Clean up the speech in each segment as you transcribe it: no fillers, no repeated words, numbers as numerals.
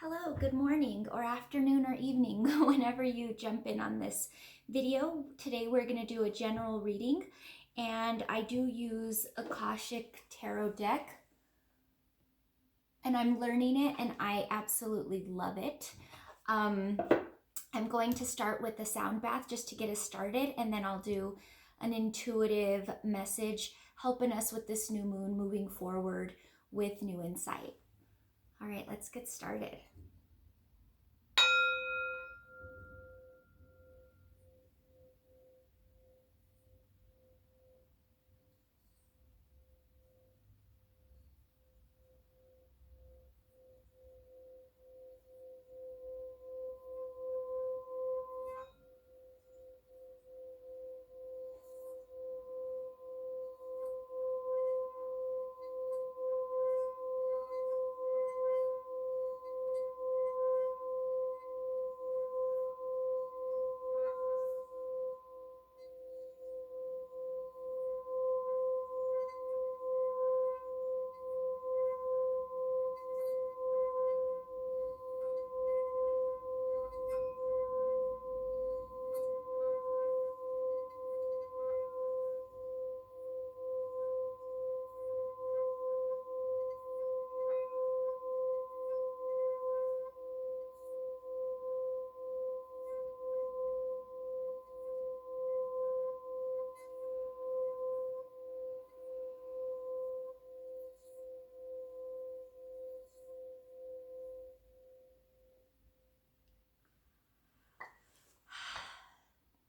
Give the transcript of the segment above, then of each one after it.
Hello, good morning or afternoon or evening, whenever you jump in on this video. Today we're going to do a general reading, and I do use Akoshic Tarot deck, and I'm learning it and I absolutely love it. I'm going to start with the sound bath just to get us started, and then I'll do an intuitive message helping us with this new moon moving forward with new insight. All right, let's get started.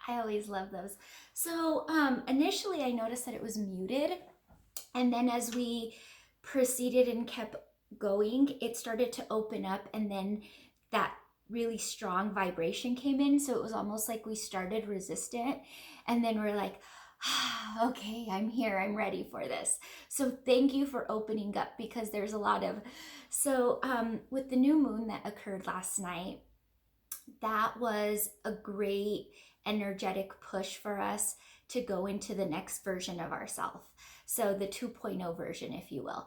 I always love those. So initially I noticed that it was muted, and then as we proceeded and kept going, it started to open up, and then that really strong vibration came in. So it was almost like we started resistant, and then we're like, okay, I'm here, I'm ready for this. So thank you for opening up, because there's a lot of, so with the new moon that occurred last night, that was a great energetic push for us to go into the next version of ourselves. So the 2.0 version, if you will.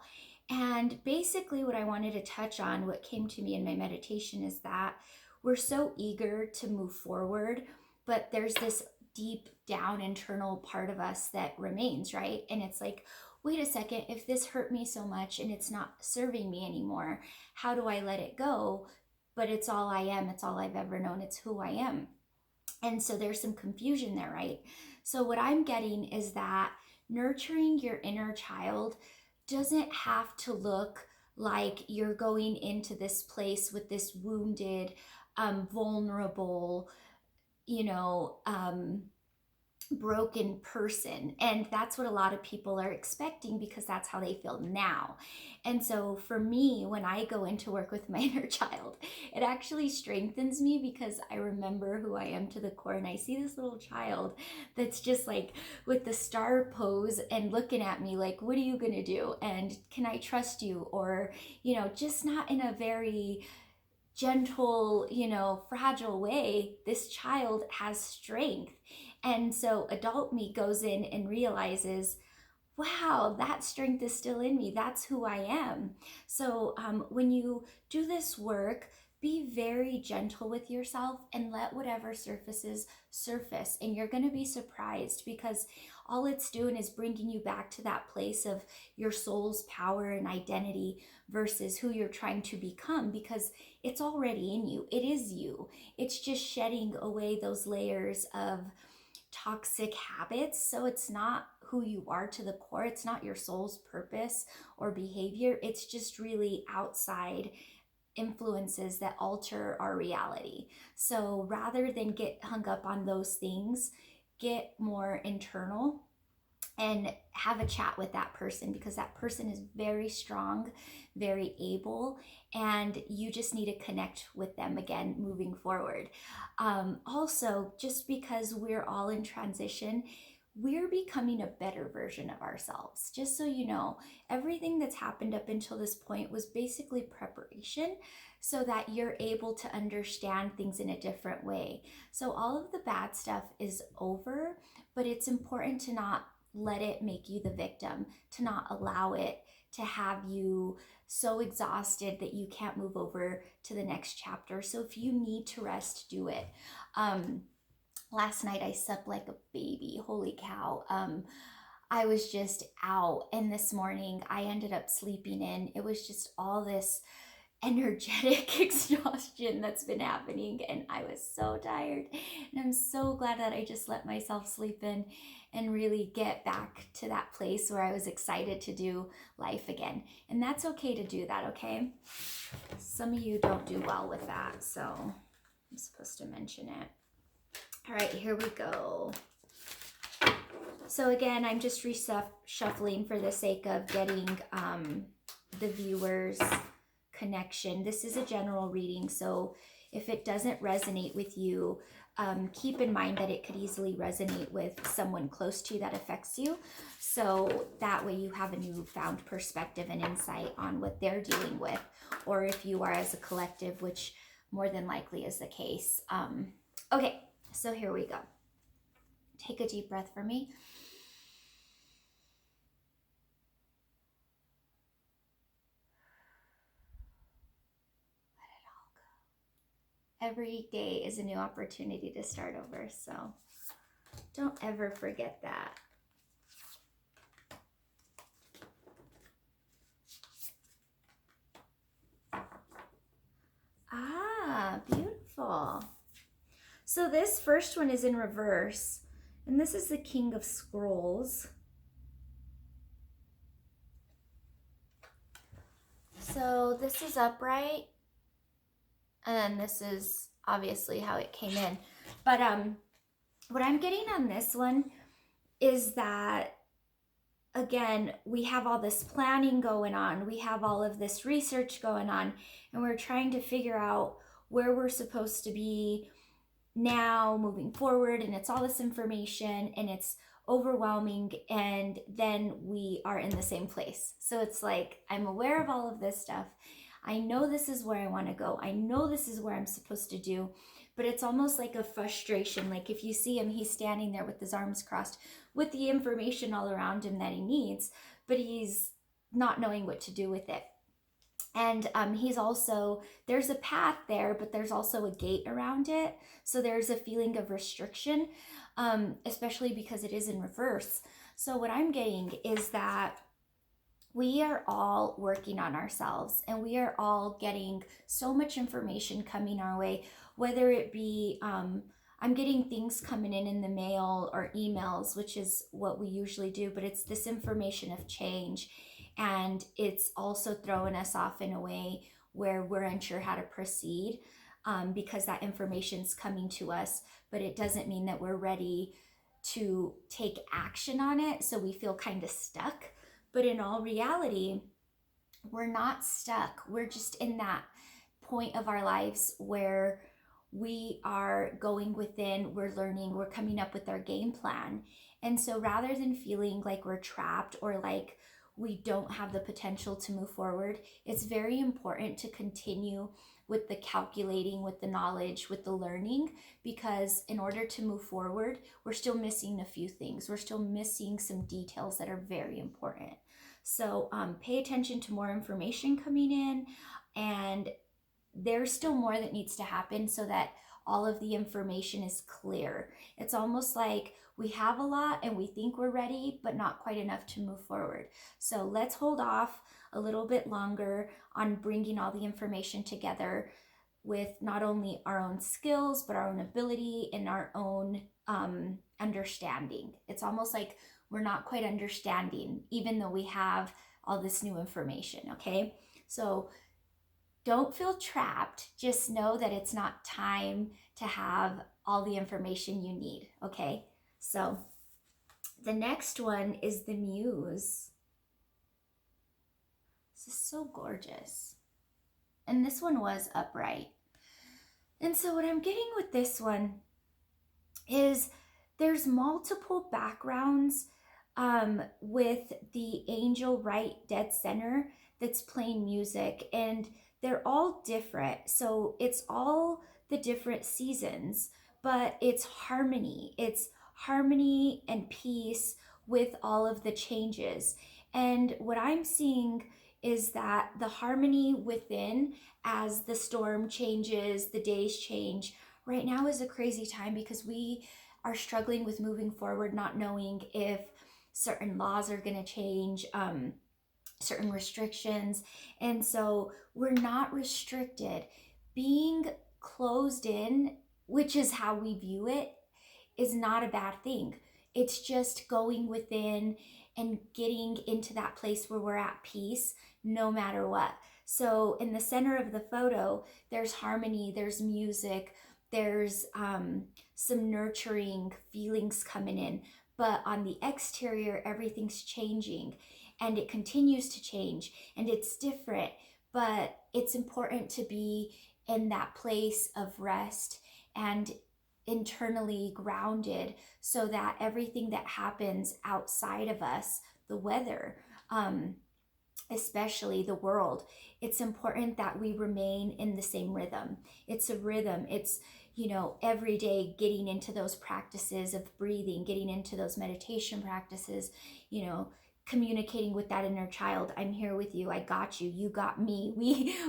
And basically, what I wanted to touch on, what came to me in my meditation, is that we're so eager to move forward, but there's this deep down internal part of us that remains, right? And it's like, wait a second, if this hurt me so much and it's not serving me anymore, how do I let it go? But it's all I am, it's all I've ever known, it's who I am. And so there's some confusion there, right? So what I'm getting is that nurturing your inner child doesn't have to look like you're going into this place with this wounded, vulnerable, you know, broken person. And that's what a lot of people are expecting, because that's how they feel now. And so for me, when I go into work with my inner child, it actually strengthens me, because I remember who I am to the core, and I see this little child that's just like with the star pose and looking at me like, what are you gonna do, and can I trust you? Or, just not in a very gentle, fragile way. This child has strength. And so adult me goes in and realizes, wow, that strength is still in me. That's who I am. So when you do this work, be very gentle with yourself and let whatever surfaces surface. And you're going to be surprised, because all it's doing is bringing you back to that place of your soul's power and identity versus who you're trying to become, because it's already in you. It is you. It's just shedding away those layers of toxic habits. So it's not who you are to the core. It's not your soul's purpose or behavior. It's just really outside influences that alter our reality. So rather than get hung up on those things, get more internal and have a chat with that person, because that person is very strong, very able, and you just need to connect with them again moving forward. Also, just because we're all in transition, we're becoming a better version of ourselves. Just so you know, everything that's happened up until this point was basically preparation so that you're able to understand things in a different way. So all of the bad stuff is over, but it's important to not let it make you the victim, to not allow it to have you so exhausted that you can't move over to the next chapter. So if you need to rest, do it. Last night I slept like a baby. Holy cow. I was just out, and this morning I ended up sleeping in. It was just all this energetic exhaustion that's been happening, and I was so tired, and I'm so glad that I just let myself sleep in and really get back to that place where I was excited to do life again. And that's okay to do that, okay? Some of you don't do well with that, so I'm supposed to mention it. All right, here we go. So again, I'm just reshuffling for the sake of getting the viewers' connection. This is a general reading, so if it doesn't resonate with you, keep in mind that it could easily resonate with someone close to you that affects you. So that way you have a newfound perspective and insight on what they're dealing with, or if you are as a collective, which more than likely is the case. Okay, so here we go. Take a deep breath for me. Every day is a new opportunity to start over, so don't ever forget that. Ah, beautiful. So this first one is in reverse, and this is the King of Scrolls. So this is upright, and then this is obviously how it came in. But what I'm getting on this one is that, again, we have all this planning going on. We have all of this research going on, and we're trying to figure out where we're supposed to be now moving forward. And it's all this information, and it's overwhelming. And then we are in the same place. So it's like, I'm aware of all of this stuff. I know this is where I want to go. I know this is where I'm supposed to do, but it's almost like a frustration. Like if you see him, he's standing there with his arms crossed with the information all around him that he needs, but he's not knowing what to do with it. And he's also, there's a path there, but there's also a gate around it. So there's a feeling of restriction, especially because it is in reverse. So what I'm getting is that we are all working on ourselves, and we are all getting so much information coming our way, whether it be, I'm getting things coming in the mail or emails, which is what we usually do, but it's this information of change. And it's also throwing us off in a way where we're unsure how to proceed, because that information's coming to us, but it doesn't mean that we're ready to take action on it. So we feel kind of stuck. But in all reality, we're not stuck. We're just in that point of our lives where we are going within, we're learning, we're coming up with our game plan. And so rather than feeling like we're trapped or like we don't have the potential to move forward, it's very important to continue with the calculating, with the knowledge, with the learning, because in order to move forward, we're still missing a few things. We're still missing some details that are very important. So pay attention to more information coming in, and there's still more that needs to happen so that all of the information is clear. It's almost like we have a lot and we think we're ready, but not quite enough to move forward. So let's hold off a little bit longer on bringing all the information together with not only our own skills, but our own ability and our own understanding. It's almost like we're not quite understanding, even though we have all this new information, okay? So don't feel trapped. Just know that it's not time to have all the information you need, okay? So the next one is the Muse. This is so gorgeous. And this one was upright. And so what I'm getting with this one is there's multiple backgrounds with the angel right dead center that's playing music, and they're all different. So it's all the different seasons, but it's harmony. It's harmony and peace with all of the changes. And what I'm seeing is that the harmony within, as the storm changes, the days change, right now is a crazy time because we are struggling with moving forward, not knowing if certain laws are going to change, certain restrictions. And so we're not restricted. Being closed in, which is how we view it, is not a bad thing. It's just going within and getting into that place where we're at peace no matter what. So in the center of the photo, there's harmony, there's music, there's some nurturing feelings coming in. But on the exterior, everything's changing, and it continues to change, and it's different. But it's important to be in that place of rest and internally grounded, so that everything that happens outside of us, the weather, especially the world, it's important that we remain in the same rhythm. It's a rhythm. It's, every day getting into those practices of breathing, getting into those meditation practices, communicating with that inner child. I'm here with you. I got you. You got me.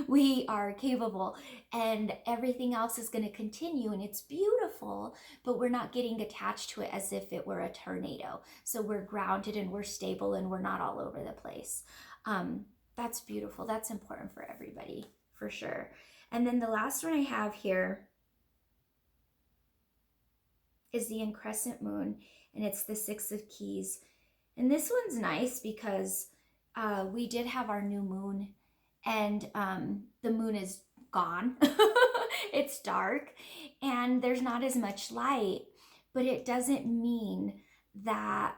We are capable, and everything else is going to continue, and it's beautiful, but we're not getting attached to it as if it were a tornado. So we're grounded and we're stable and we're not all over the place. That's beautiful. That's important for everybody, for sure. And then the last one I have here is the increscent moon, and it's the 6 of keys. And this one's nice because we did have our new moon, and the moon is gone. It's dark and there's not as much light, but it doesn't mean that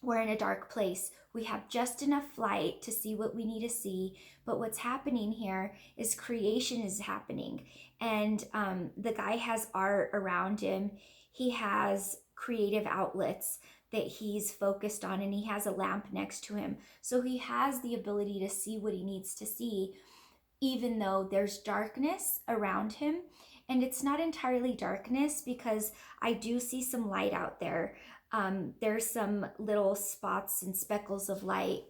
we're in a dark place. We have just enough light to see what we need to see. But what's happening here is creation is happening. And the guy has art around him. He has creative outlets that he's focused on, and he has a lamp next to him. So he has the ability to see what he needs to see, even though there's darkness around him. And it's not entirely darkness, because I do see some light out there. There's some little spots and speckles of light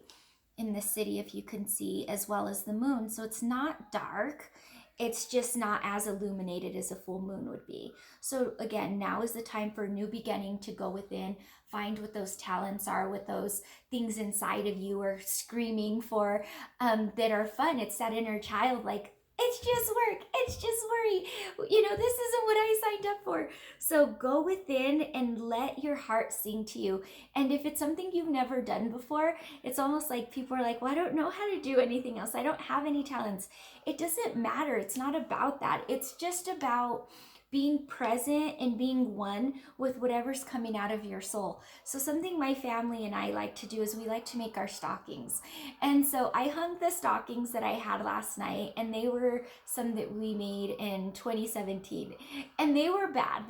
in the city, if you can see, as well as the moon. So it's not dark. It's just not as illuminated as a full moon would be. So again, now is the time for a new beginning, to go within, find what those talents are, what those things inside of you are screaming for, that are fun. It's that inner child, like, it's just work, it's just worry, this isn't what I signed up for. So go within and let your heart sing to you. And if it's something you've never done before, it's almost like people are like, well, I don't know how to do anything else, I don't have any talents. It doesn't matter. It's not about that. It's just about being present and being one with whatever's coming out of your soul. So something my family and I like to do is we like to make our stockings. And so I hung the stockings that I had last night, and they were some that we made in 2017. And they were bad.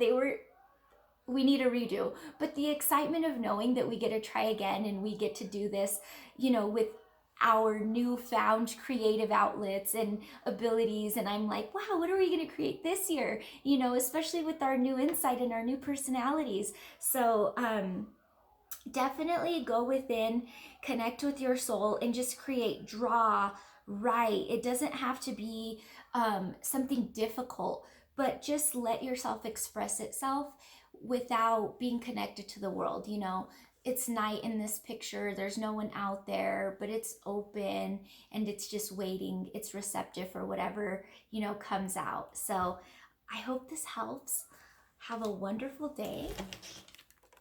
We need a redo. But the excitement of knowing that we get to try again, and we get to do this, with our newfound creative outlets and abilities. And I'm like, wow, what are we going to create this year? Especially with our new insight and our new personalities. So definitely go within, connect with your soul, and just create, draw, write. It doesn't have to be something difficult, but just let yourself express itself without being connected to the world. It's night in this picture, there's no one out there, but it's open and it's just waiting. It's receptive for whatever, comes out. So I hope this helps. Have a wonderful day.